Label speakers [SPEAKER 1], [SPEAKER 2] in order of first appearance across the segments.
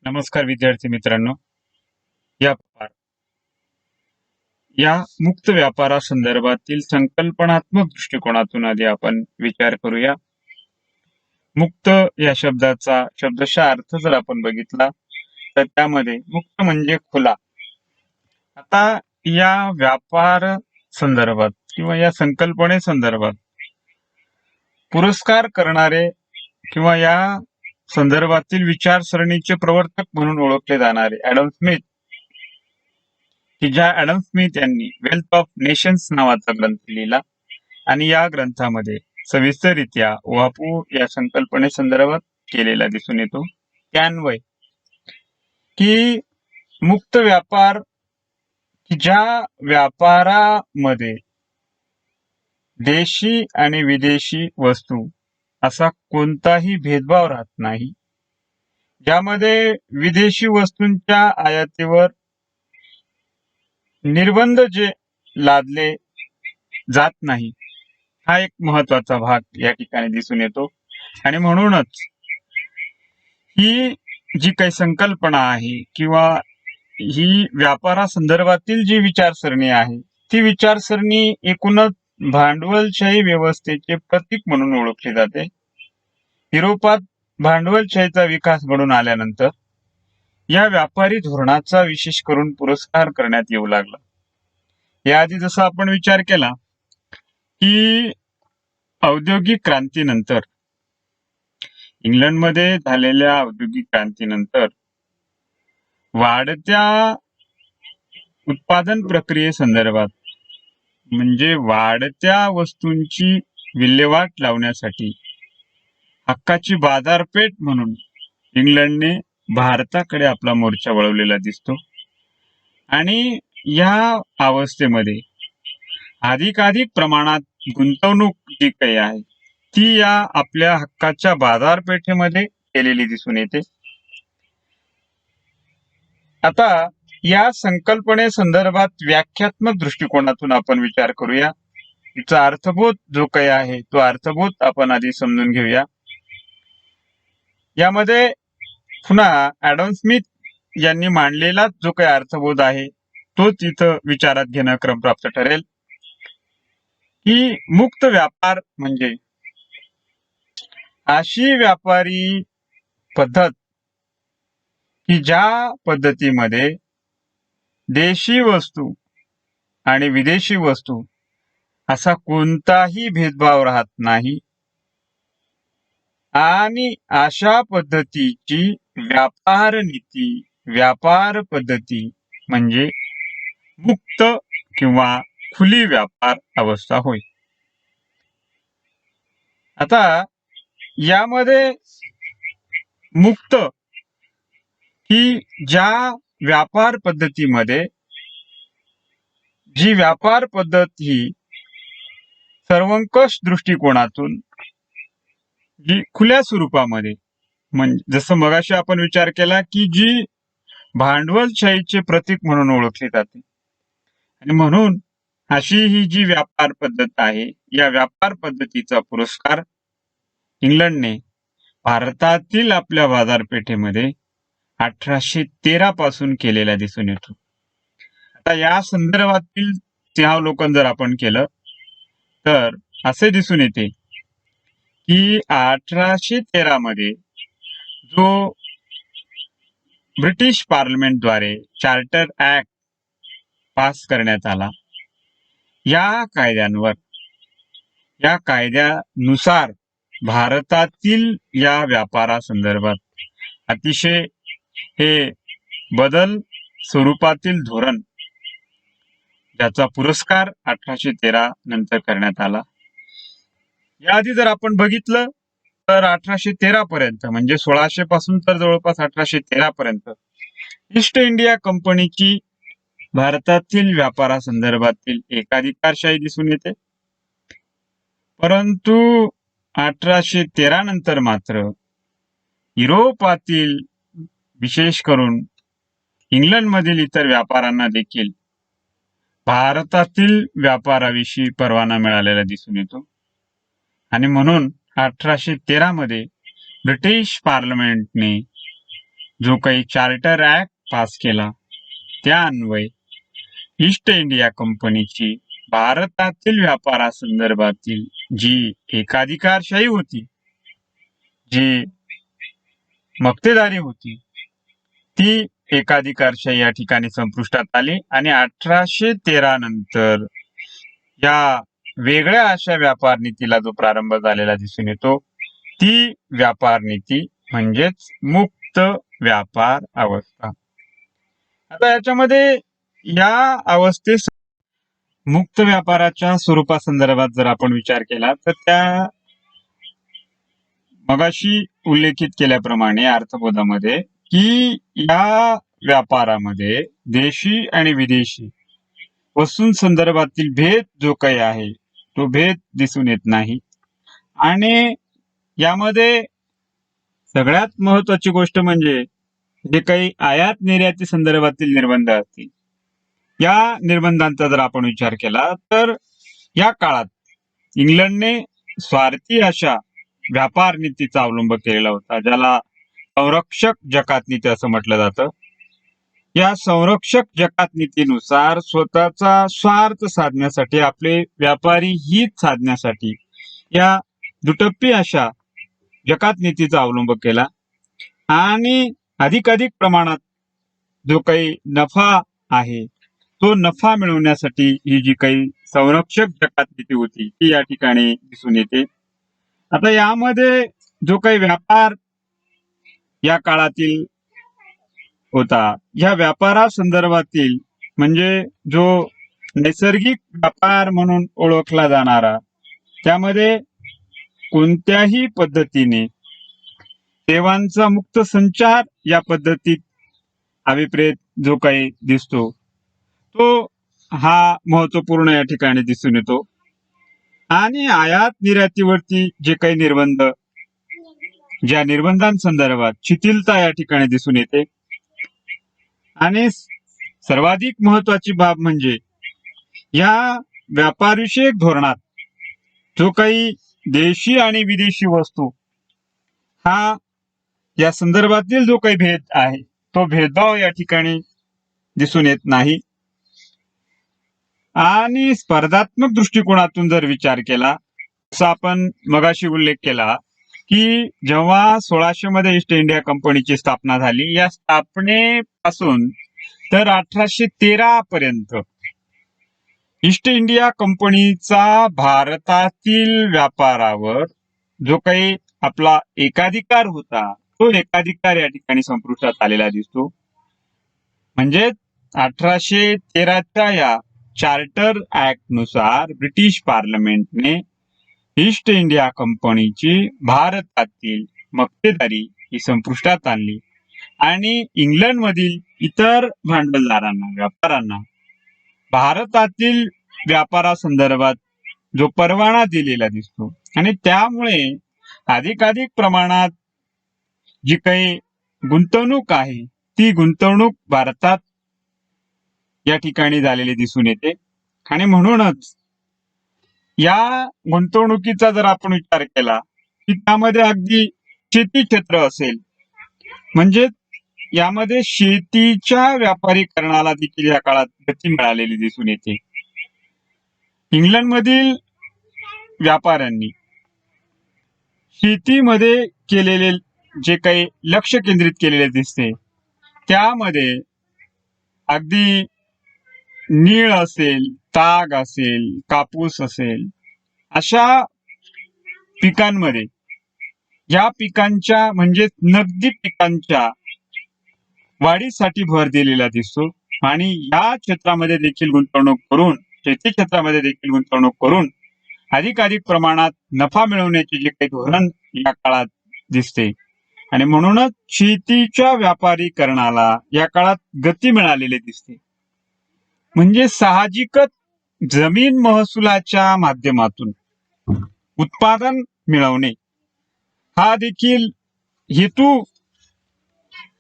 [SPEAKER 1] नमस्कार विद्यार्थी मित्रांनो. या या मुक्त व्यापारासंदर्भातील संकल्पनात्मक दृष्टिकोनातून आधी आपण विचार करूया. मुक्त या शब्दाचा शब्दशः अर्थ जर आपण बघितला तर त्यामध्ये मुक्त म्हणजे खुला. आता या व्यापार संदर्भात किंवा या संकल्पने संदर्भात पुरस्कार करणारे किंवा या संदर्भातील विचारसरणीचे प्रवर्तक म्हणून ओळखले जाणारे ॲडम स्मिथ, की ज्या ॲडम स्मिथ यांनी वेल्थ ऑफ नेशन्स नावाचा ग्रंथ लिहिला आणि या ग्रंथामध्ये सविस्तररित्या वापू या संकल्पने संदर्भात केलेला दिसून येतो. त्यान्वये की मुक्त व्यापार, की ज्या व्यापारामध्ये देशी आणि विदेशी वस्तू असा कोणताही भेदभाव राहत नाही, ज्यामध्ये विदेशी वस्तूंच्या आयातीवर निर्बंध जे लादले जात नाही, हा एक महत्वाचा भाग या ठिकाणी दिसून येतो. आणि म्हणूनच ही जी काही संकल्पना आहे किंवा ही व्यापारासंदर्भातील जी विचारसरणी आहे ती विचारसरणी एकूणच भांडवलशाही व्यवस्थेचे प्रतीक म्हणून ओळखली जाते. युरोपात भांडवलशाहीचा विकास घडून आल्यानंतर या व्यापारी धोरणाचा विशेष करून पुरस्कार करण्यात येऊ लागला. याआधी जसा आपण विचार केला की औद्योगिक क्रांतीनंतर, इंग्लंडमध्ये झालेल्या औद्योगिक क्रांतीनंतर वाढत्या उत्पादन प्रक्रियेसंदर्भात म्हणजे वाढत्या वस्तूंची विल्हेवाट लावण्यासाठी हक्काची बाजारपेठ म्हणून इंग्लंडने भारताकडे आपला मोर्चा वळवलेला दिसतो. आणि या अवस्थेमध्ये अधिकाधिक प्रमाणात गुंतवणूक जी काही आहे ती या आपल्या हक्काच्या बाजारपेठेमध्ये केलेली दिसून येते. आता या संकल्पने संदर्भात व्याख्यात्मक दृष्टिकोनातून आपण विचार करूया. तिचा अर्थबोध जो काही आहे तो अर्थबोध आपण आधी समजून घेऊया. यामध्ये पुन्हा ॲडम स्मिथ यांनी मांडलेला जो काही अर्थबोध आहे तोच इथं विचारात घेणं क्रमप्राप्त ठरेल. की मुक्त व्यापार म्हणजे अशी व्यापारी पद्धत की ज्या पद्धतीमध्ये देशी वस्तू आणि विदेशी वस्तू असा कोणताही भेदभाव राहत नाही आणि अशा पद्धतीची व्यापार नीती, व्यापार पद्धती म्हणजे मुक्त किंवा खुली व्यापार अवस्था होय. आता यामध्ये मुक्त ही ज्या व्यापार पद्धतीमध्ये जी व्यापार पद्धत ही सर्वंकष दृष्टिकोनातून जी खुल्या स्वरूपामध्ये, म्हणजे जसं मगाशी आपण विचार केला की जी भांडवलशाहीचे प्रतीक म्हणून ओळखली जाते, आणि म्हणून अशी ही जी व्यापार पद्धत आहे या व्यापार पद्धतीचा पुरस्कार इंग्लंडने भारतातील आपल्या बाजारपेठेमध्ये 1813 पासून केलेला दिसून येतो. आता या संदर्भातील सिंहावलोकन जर आपण केलं तर असे दिसून येते की 1813 मध्ये जो ब्रिटिश पार्लमेंटद्वारे चार्टर ऍक्ट पास करण्यात आला, या कायद्यानुसार भारतातील या व्यापारासंदर्भात अतिशय हे बदल स्वरूपातील धोरण ज्याचा पुरस्कार 1813 नंतर करण्यात आला. याआधी जर आपण बघितलं तर 1813 पर्यंत म्हणजे 1600 पासून तर जवळपास 1813 पर्यंत ईस्ट इंडिया कंपनीची भारतातील व्यापारासंदर्भातील एकाधिकारशाही दिसून येते. परंतु 1813 नंतर मात्र युरोपातील विशेष करून इंग्लंडमधील इतर व्यापाऱ्यांना देखील भारतातील व्यापाराविषयी परवाना मिळालेला दिसून येतो. आणि म्हणून 1813 मध्ये ब्रिटिश पार्लमेंटने जो काही चार्टर ऍक्ट पास केला त्या अन्वये ईस्ट इंडिया कंपनीची भारतातील व्यापारासंदर्भातील जी एकाधिकारशाही होती, जी मक्तेदारी होती, ती एकाधिकारशाही या ठिकाणी संपुष्टात आली आणि 1813 नंतर या वेगळ्या अशा व्यापार नीतीला जो प्रारंभ झालेला दिसून येतो, ती व्यापार नीती म्हणजेच मुक्त व्यापार अवस्था. आता याच्यामध्ये या अवस्थेस मुक्त व्यापाराच्या स्वरूपासंदर्भात जर आपण विचार केला तर त्या मगाशी उल्लेखित केल्याप्रमाणे अर्थबोधामध्ये की या व्यापारामध्ये देशी आणि विदेशी वस्तूंसंदर्भातील भेद जो काही आहे तो भेद दिसून येत नाही. आणि यामध्ये सगळ्यात महत्वाची गोष्ट म्हणजे जे काही आयात निर्याती संदर्भातील निर्बंध असतील, या निर्बंधांचा जर आपण विचार केला तर या काळात इंग्लंडने स्वार्थी अशा व्यापार नीतीचा अवलंब केलेला होता, ज्याला संरक्षक जकात नीती असं म्हटलं जातं. या संरक्षक जकात नीतीनुसार स्वतःचा स्वार्थ साधण्यासाठी, आपले व्यापारी हित साधण्यासाठी या दुटप्पी अशा जकात नीतीचा अवलंब केला आणि अधिकाधिक प्रमाणात जो काही नफा आहे तो नफा मिळवण्यासाठी ही जी काही संरक्षक जकात नीती होती ती या ठिकाणी दिसून येते. आता यामध्ये जो काही व्यापार या काळातील होता, या व्यापारासंदर्भातील म्हणजे जो नैसर्गिक व्यापार म्हणून ओळखला जाणारा, त्यामध्ये कोणत्याही पद्धतीने सेवांचा मुक्त संचार या पद्धतीत अभिप्रेत जो काही दिसतो तो हा महत्वपूर्ण या ठिकाणी दिसून येतो. आणि आयात निर्यातीवरती जे काही निर्बंध, ज्या निर्बंधांसंदर्भात शिथिलता या ठिकाणी दिसून येते. आणि सर्वाधिक महत्वाची बाब म्हणजे या व्यापारविषयक धोरणात जो काही देशी आणि विदेशी वस्तू हा या संदर्भातील जो काही भेद आहे तो भेदभाव या ठिकाणी दिसून येत नाही. आणि स्पर्धात्मक दृष्टिकोनातून जर विचार केला, जसा आपण मगाशी उल्लेख केला की जेव्हा 1600 मध्ये ईस्ट इंडिया कंपनीची स्थापना झाली, या स्थापनेपासून तर 1813 पर्यंत ईस्ट इंडिया कंपनीचा भारतातील व्यापारावर जो काही आपला एकाधिकार होता तो एकाधिकार या ठिकाणी संपुष्टात आलेला दिसतो. म्हणजे 1813च्या या चार्टर ऍक्ट नुसार ब्रिटिश पार्लमेंटने ईस्ट इंडिया कंपनीची भारतातील मक्तेदारी ही संपुष्टात आणली आणि इंग्लंड मधील इतर भांडवलदारांना, व्यापाऱ्यांना भारतातील व्यापारासंदर्भात जो परवाना दिलेला दिसतो. आणि त्यामुळे अधिकाधिक प्रमाणात जी काही गुंतवणूक आहे ती गुंतवणूक भारतात या ठिकाणी झालेली दिसून येते. आणि म्हणूनच या गुंतवणुकीचा जर आपण विचार केला की त्यामध्ये अगदी शेती क्षेत्र असेल, म्हणजे यामध्ये शेतीच्या व्यापारीकरणाला देखील या काळात गती मिळालेली दिसून येते. इंग्लंडमधील व्यापाऱ्यांनी शेतीमध्ये केलेले जे काही लक्ष केंद्रित केलेले दिसते, त्यामध्ये अगदी नीळ असेल, ताग असेल, कापूस असेल, अशा पिकांमध्ये या पिकांच्या म्हणजे नगदी पिकांच्या वाढीसाठी भर दिलेला दिसतो. आणि या क्षेत्रामध्ये देखील गुंतवणूक करून, शेती क्षेत्रामध्ये देखील गुंतवणूक करून अधिकाधिक प्रमाणात नफा मिळवण्याचे जे काही धोरण या काळात दिसते. आणि म्हणूनच शेतीच्या व्यापारीकरणाला या काळात गती मिळालेली दिसते. म्हणजे साहजिकच जमीन महसुलाच्या माध्यमातून उत्पादन मिळवणे हा देखील हेतू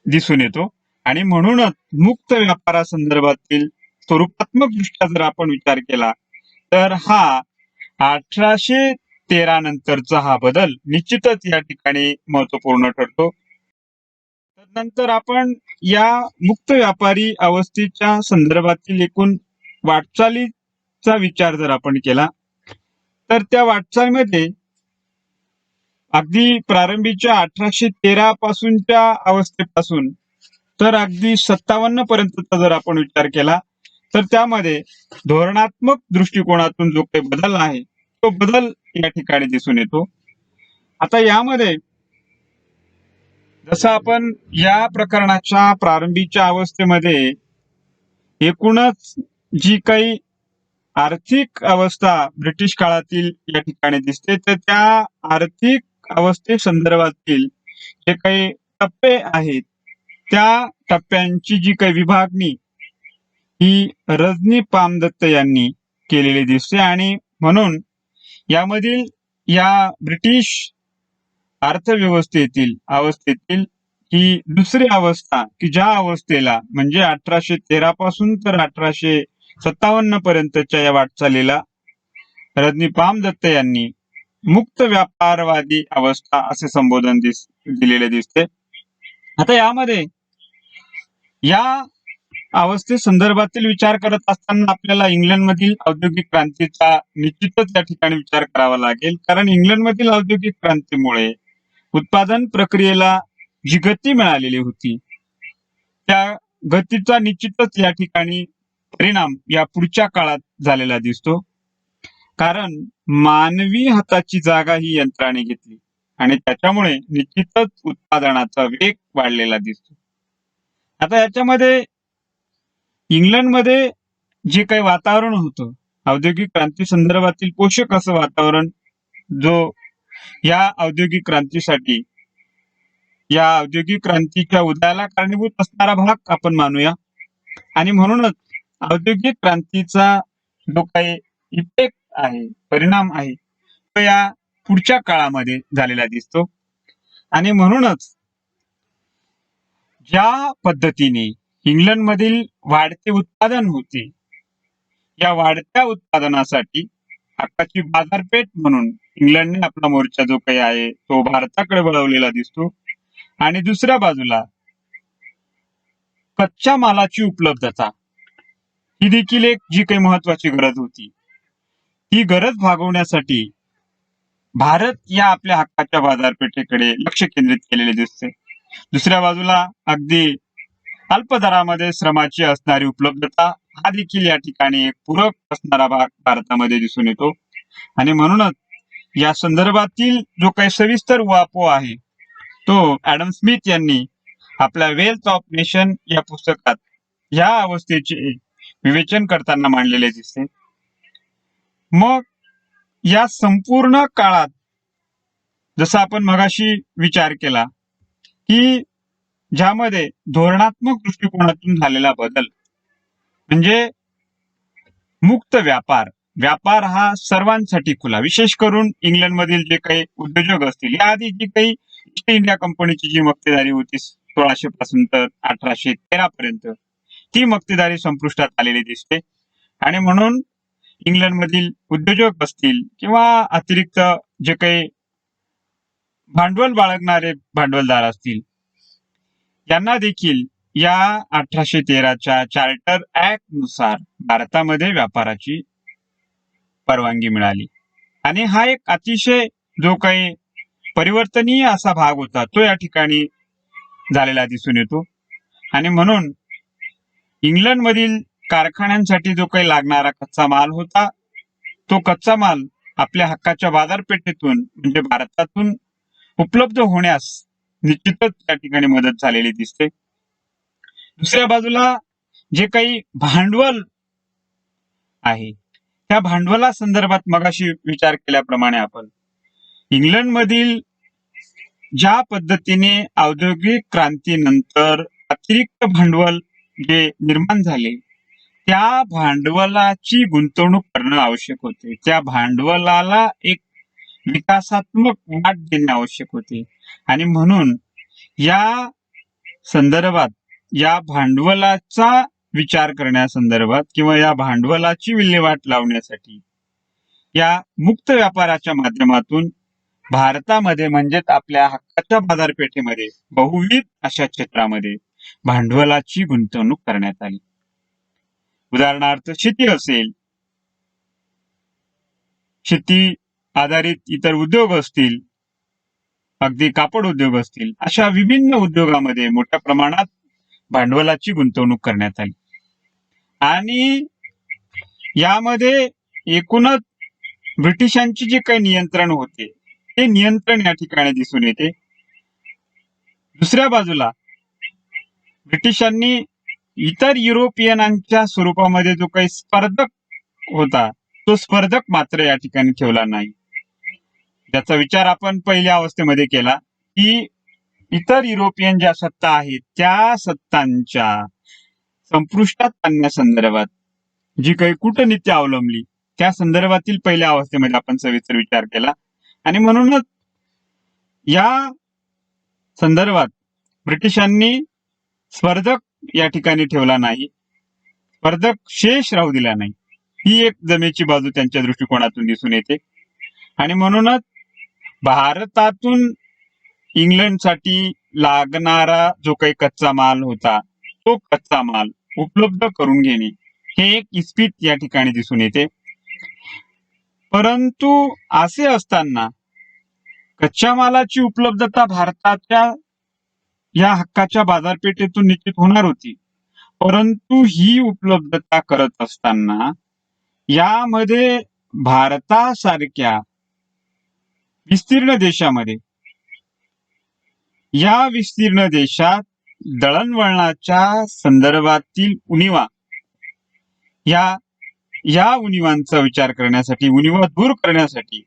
[SPEAKER 1] दिसून येतो. आणि म्हणूनच मुक्त व्यापारासंदर्भातील स्वरूपात्मक दृष्ट्या जर आपण विचार केला तर हा 1813 नंतरचा हा बदल निश्चितच या ठिकाणी महत्वपूर्ण ठरतो. नंतर आपण या मुक्त व्यापारी अवस्थेच्या संदर्भातील एकूण वाटचालीचा विचार जर आपण केला तर त्या वाटचालीमध्ये अगदी प्रारंभीच्या 1813 पासूनच्या अवस्थेपासून तर अगदी 57 पर्यंतचा जर आपण विचार केला तर त्यामध्ये धोरणात्मक दृष्टिकोनातून जो काही बदल आहे तो बदल या ठिकाणी दिसून येतो. आता यामध्ये जसं आपण या प्रकरणाच्या प्रारंभीच्या अवस्थेमध्ये एकूणच जी काही आर्थिक अवस्था ब्रिटिश काळातील या ठिकाणी दिसते तर त्या आर्थिक अवस्थे संदर्भातील जे काही टप्पे आहेत त्या टप्प्यांची जी काही विभागणी ही रजनी पामदत्त यांनी केलेली दिसते आणि म्हणून यामधील या ब्रिटिश अर्थव्यवस्थेतील अवस्थेतील ही दुसरी अवस्था की ज्या अवस्थेला म्हणजे 1813 पासून तर 1857 पर्यंतच्या या वाटचालीला रजनी पामदत्त यांनी मुक्त व्यापारवादी अवस्था असे संबोधन दिलेले दिसते. आता यामध्ये या अवस्थे संदर्भातील विचार करत असताना आपल्याला इंग्लंडमधील औद्योगिक क्रांतीचा निश्चितच या ठिकाणी विचार करावा लागेल, कारण इंग्लंडमधील औद्योगिक क्रांतीमुळे उत्पादन प्रक्रियेला जी गती मिळालेली होती त्या गतीचा निश्चितच या ठिकाणी परिणाम या पुढच्या काळात झालेला दिसतो, कारण मानवी हाताची जागा ही यंत्राने घेतली आणि त्याच्यामुळे निश्चितच उत्पादनाचा वेग वाढलेला दिसतो. आता याच्यामध्ये इंग्लंडमध्ये जे काही वातावरण होतं औद्योगिक क्रांती संदर्भातील पोषक असं वातावरण जो या औद्योगिक क्रांतीसाठी या औद्योगिक क्रांतीच्या उदयाला कारणीभूत असणारा भाग आपण मानूया आणि म्हणूनच औद्योगिक क्रांतीचा जो काही इफेक्ट आहे परिणाम आहे तो या पुढच्या काळामध्ये झालेला दिसतो आणि म्हणूनच ज्या पद्धतीने इंग्लंडमधील वाढते उत्पादन होते या वाढत्या उत्पादनासाठी हक्काची बाजारपेठ म्हणून इंग्लंडने आपला मोर्चा जो काही आहे तो भारताकडे वळवलेला दिसतो आणि दुसऱ्या बाजूला कच्च्या मालाची उपलब्धता ही देखील एक जी काही महत्वाची गरज होती ही गरज भागवण्यासाठी भारत या आपल्या हक्काच्या बाजारपेठेकडे लक्ष केंद्रित केलेले दिसते. दुसऱ्या बाजूला अगदी अल्प दरामध्ये श्रमाची असणारी उपलब्धता हा देखील या ठिकाणी एक पूरक असणारा भाग भारतामध्ये दिसून येतो आणि म्हणूनच या संदर्भातील जो काही सविस्तर उहापोह आहे तो ऍडम स्मिथ यांनी आपल्या वेल्थ ऑफ नेशन या पुस्तकात या अवस्थेचे विवेचन करताना मांडलेले दिसते. मग या संपूर्ण काळात जसं आपण मगाशी विचार केला की ज्यामध्ये धोरणात्मक दृष्टिकोनातून झालेला बदल म्हणजे मुक्त व्यापार व्यापार हा सर्वांसाठी खुला, विशेष करून इंग्लंडमधील जे काही उद्योजक असतील याआधी जी काही ईस्ट इंडिया कंपनीची जी मक्तेदारी होती 1600 पासून तर 1813 पर्यंत ती मक्तेदारी संपुष्टात आलेली दिसते आणि म्हणून इंग्लंडमधील उद्योजक असतील किंवा अतिरिक्त जे काही भांडवल बाळगणारे भांडवलदार असतील यांना देखील या 1813च्या चार्टर ऍक्ट नुसार भारतामध्ये व्यापाराची परवानगी मिळाली आणि हा एक अतिशय जो काही परिवर्तनीय असा भाग होता तो या ठिकाणी झालेला दिसून येतो आणि म्हणून इंग्लंडमधील कारखान्यांसाठी जो काही लागणारा कच्चा माल होता तो कच्चा माल आपल्या हक्काच्या बाजारपेठेतून म्हणजे भारतातून उपलब्ध होण्यास निश्चितच त्या ठिकाणी मदत झालेली दिसते. दुसऱ्या बाजूला जे काही भांडवल आहे त्या भांडवला संदर्भात मगाशी विचार केल्याप्रमाणे आपण इंग्लंडमधील ज्या पद्धतीने औद्योगिक क्रांतीनंतर अतिरिक्त भांडवल जे निर्माण झाले त्या भांडवलाची गुंतवणूक करणं आवश्यक होते, त्या भांडवलाला एक विकासात्मक वाट देणे आवश्यक होते आणि म्हणून या संदर्भात या भांडवलाचा विचार करण्यासंदर्भात किंवा या भांडवलाची विल्हेवाट लावण्यासाठी या मुक्त व्यापाराच्या माध्यमातून भारतामध्ये म्हणजेच आपल्या हक्काच्या बाजारपेठेमध्ये बहुविध अशा क्षेत्रामध्ये भांडवलाची गुंतवणूक करण्यात आली. उदाहरणार्थ शेती असेल, शेती आधारित इतर उद्योग असतील, अगदी कापड उद्योग असतील, अशा विभिन्न उद्योगामध्ये मोठ्या प्रमाणात भांडवलाची गुंतवणूक करण्यात आली. आणि यामध्ये एकूणच ब्रिटिशांचे जे काही नियंत्रण होते ते नियंत्रण या ठिकाणी दिसून येते. दुसऱ्या बाजूला ब्रिटिशांनी इतर युरोपियनांच्या स्वरूपामध्ये जो काही स्पर्धक होता तो स्पर्धक मात्र या ठिकाणी ठेवला नाही. ज्याचा विचार आपण पहिल्या अवस्थेमध्ये केला की इतर युरोपियन ज्या सत्ता आहेत त्या सत्तांच्या संपुष्टात आणण्यासंदर्भात जी काही कूटनीती अवलंबली त्या संदर्भातील पहिल्या अवस्थेमध्ये आपण सविस्तर विचार केला. आणि म्हणूनच या संदर्भात ब्रिटिशांनी स्पर्धक या ठिकाणी ठेवला नाही, स्पर्धक शेष राहू दिला नाही. ही एक जमेची बाजू त्यांच्या दृष्टिकोनातून दिसून येते. आणि म्हणूनच भारतातून इंग्लंडसाठी लागणारा जो काही कच्चा माल होता तो कच्चा माल उपलब्ध करून घेणे हे एक इस्पित या ठिकाणी दिसून येते. परंतु असे असताना कच्च्या मालाची उपलब्धता भारताच्या या हक्काच्या बाजारपेठेतून निश्चित होणार होती. परंतु ही उपलब्धता करत असताना यामध्ये भारतासारख्या विस्तीर्ण देशामध्ये या विस्तीर्ण देशात दळणवळणाच्या संदर्भातील उणिवा या उणिवांचा विचार करण्यासाठी, उणिवा दूर करण्यासाठी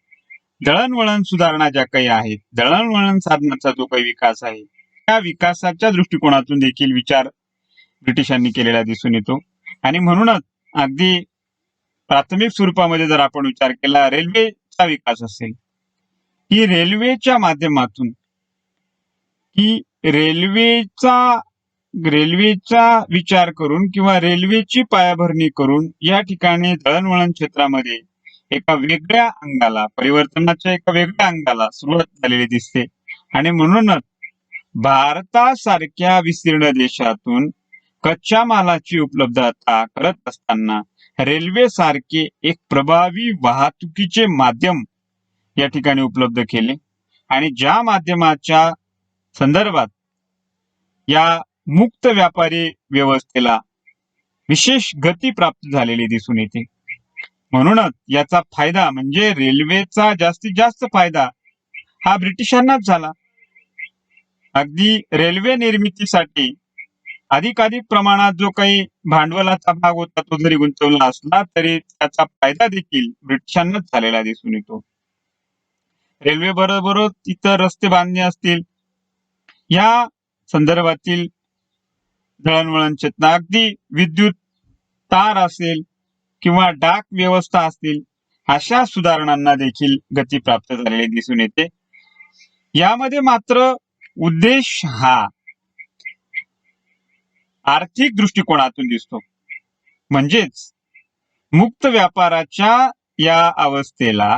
[SPEAKER 1] दळणवळण सुधारणा ज्या काही आहेत, दळणवळण साधनाचा जो काही विकास आहे त्या विकासाच्या दृष्टिकोनातून देखील विचार ब्रिटिशांनी केलेला दिसून येतो. आणि म्हणूनच अगदी प्राथमिक स्वरूपामध्ये जर आपण विचार केला रेल्वेचा विकास असेल, ही रेल्वेच्या माध्यमातून की रेल्वेचा विचार करून किंवा रेल्वेची पायाभरणी करून या ठिकाणी दळणवळण क्षेत्रामध्ये एका वेगळ्या अंगाला, परिवर्तनाच्या एका वेगळ्या अंगाला सुरुवात झालेली दिसते. आणि म्हणूनच भारतासारख्या विस्तीर्ण देशातून कच्च्या मालाची उपलब्धता करत असताना रेल्वे सारखे एक प्रभावी वाहतुकीचे माध्यम या ठिकाणी उपलब्ध केले. आणि ज्या माध्यमाच्या संदर्भात या मुक्त व्यापारी व्यवस्थेला विशेष गती प्राप्त झालेली दिसून येते. म्हणूनच याचा फायदा म्हणजे रेल्वेचा जास्तीत जास्त फायदा हा ब्रिटिशांनाच झाला. अगदी रेल्वे निर्मितीसाठी अधिकाधिक प्रमाणात जो काही भांडवलाचा भाग होता तो जरी गुंतवला असला तरी त्याचा फायदा देखील ब्रिटिशांनाच झालेला दिसून येतो. रेल्वे बरोबर इतर रस्ते बांधणे असतील, या संदर्भातील दळणवळण क्षेत्र, अगदी विद्युत तार असेल किंवा डाक व्यवस्था असतील, अशा सुधारणांना देखील गती प्राप्त झालेली दिसून येते. यामध्ये मात्र उद्देश हा आर्थिक दृष्टिकोनातून दिसतो. म्हणजेच मुक्त व्यापाराच्या या अवस्थेला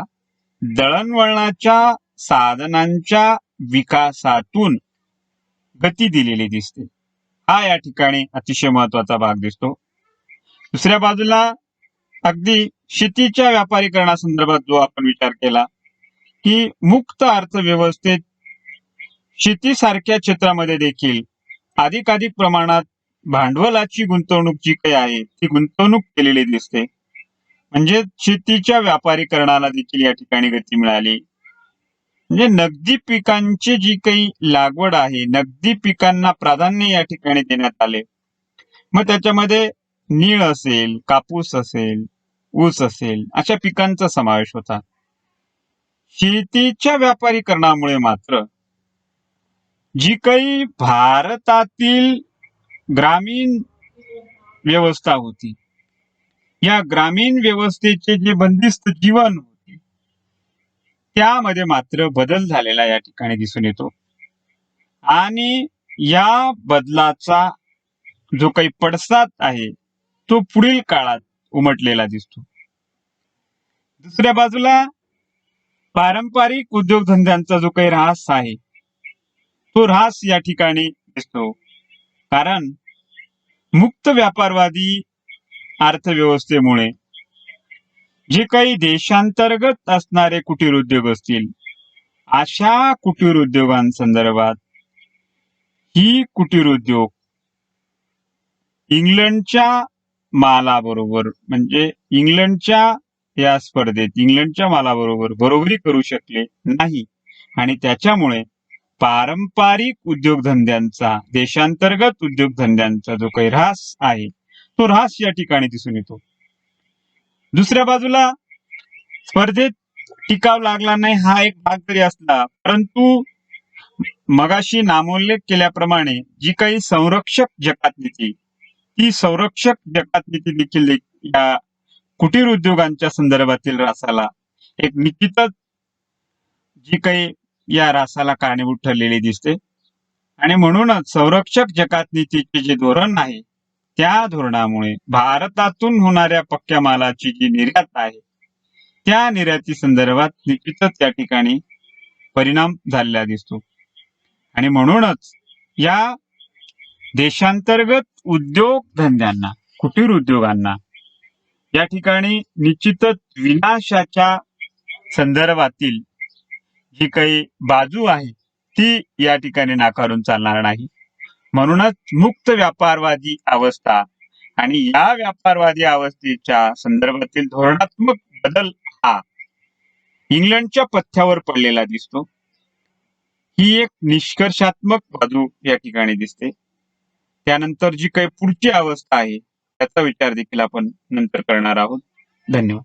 [SPEAKER 1] दळणवळणाच्या साधनांच्या विकासातून गती दिलेली दिसते. हा या ठिकाणी अतिशय महत्वाचा भाग दिसतो. दुसऱ्या बाजूला अगदी शेतीच्या व्यापारीकरणासंदर्भात जो आपण विचार केला की मुक्त अर्थव्यवस्थेत शेतीसारख्या क्षेत्रामध्ये देखील अधिकाधिक प्रमाणात भांडवलाची गुंतवणूक जी काही आहे ती गुंतवणूक केलेली दिसते. म्हणजे शेतीच्या व्यापारीकरणाला देखील या ठिकाणी गती मिळाली. म्हणजे नगदी पिकांची जी काही लागवड आहे, नगदी पिकांना प्राधान्य या ठिकाणी देण्यात आले. मग त्याच्यामध्ये नीळ असेल, कापूस असेल, ऊस असेल, अशा पिकांचा समावेश होता. शेतीच्या व्यापारीकरणामुळे मात्र जी काही भारतातील ग्रामीण व्यवस्था होती, या ग्रामीण व्यवस्थेचे जे बंदिस्त जीवन होते त्यामध्ये मात्र बदल झालेला या ठिकाणी दिसून येतो. आणि या बदलाचा जो काही पडसाद आहे तो पुढील काळात उमटलेला दिसतो. दुसऱ्या बाजूला पारंपरिक उद्योगधंद्यांचा जो काही ऱ्हास आहे तो ऱ्हास या ठिकाणी दिसतो. कारण मुक्त व्यापारवादी अर्थव्यवस्थेमुळे जे काही देशांतर्गत असणारे कुटीर उद्योग असतील, अशा कुटीर उद्योगांसंदर्भात ही कुटीर उद्योग इंग्लंडच्या मालाबरोबर म्हणजे इंग्लंडच्या या स्पर्धेत इंग्लंडच्या मालाबरोबर बरोबरी करू शकले नाही आणि त्याच्यामुळे पारंपरिक उद्योगधंद्यांचा देशांतर्गत उद्योगधंद्यांचा जो काही ऱ्हास आहे तो ऱ्हास या ठिकाणी दिसून येतो. दुसऱ्या बाजूला स्पर्धेत टिकाव लागला नाही हा एक भाग तरी असला, परंतु मगाशी नामोल्लेख केल्याप्रमाणे जी काही संरक्षक जकात नीती ती संरक्षक जकात नीती देखील या कुटीर उद्योगांच्या संदर्भातील ऱ्हासाला एक निश्चितच जी काही या ऱ्हासाला कारणीभूत ठरलेली दिसते आणि म्हणूनच संरक्षक जकात नीतीचे जे धोरण आहे त्या धोरणामुळे भारतातून होणाऱ्या पक्क्या मालाची जी निर्यात आहे त्या निर्याती संदर्भात निश्चितच या ठिकाणी परिणाम झालेला दिसतो आणि म्हणूनच या देशांतर्गत उद्योगधंद्यांना कुटीर उद्योगांना या ठिकाणी निश्चितच विनाशाच्या संदर्भातील जी काही बाजू आहे ती या ठिकाणी नाकारून चालणार नाही. म्हणूनच मुक्त व्यापारवादी अवस्था आणि या व्यापारवादी अवस्थेच्या संदर्भातील धोरणात्मक बदल हा इंग्लंडच्या पथ्यावर पडलेला दिसतो. ही एक निष्कर्षात्मक बाजू या ठिकाणी दिसते. त्यानंतर जी काही पुढची अवस्था आहे त्याचा विचार देखील आपण नंतर करणार आहोत. धन्यवाद.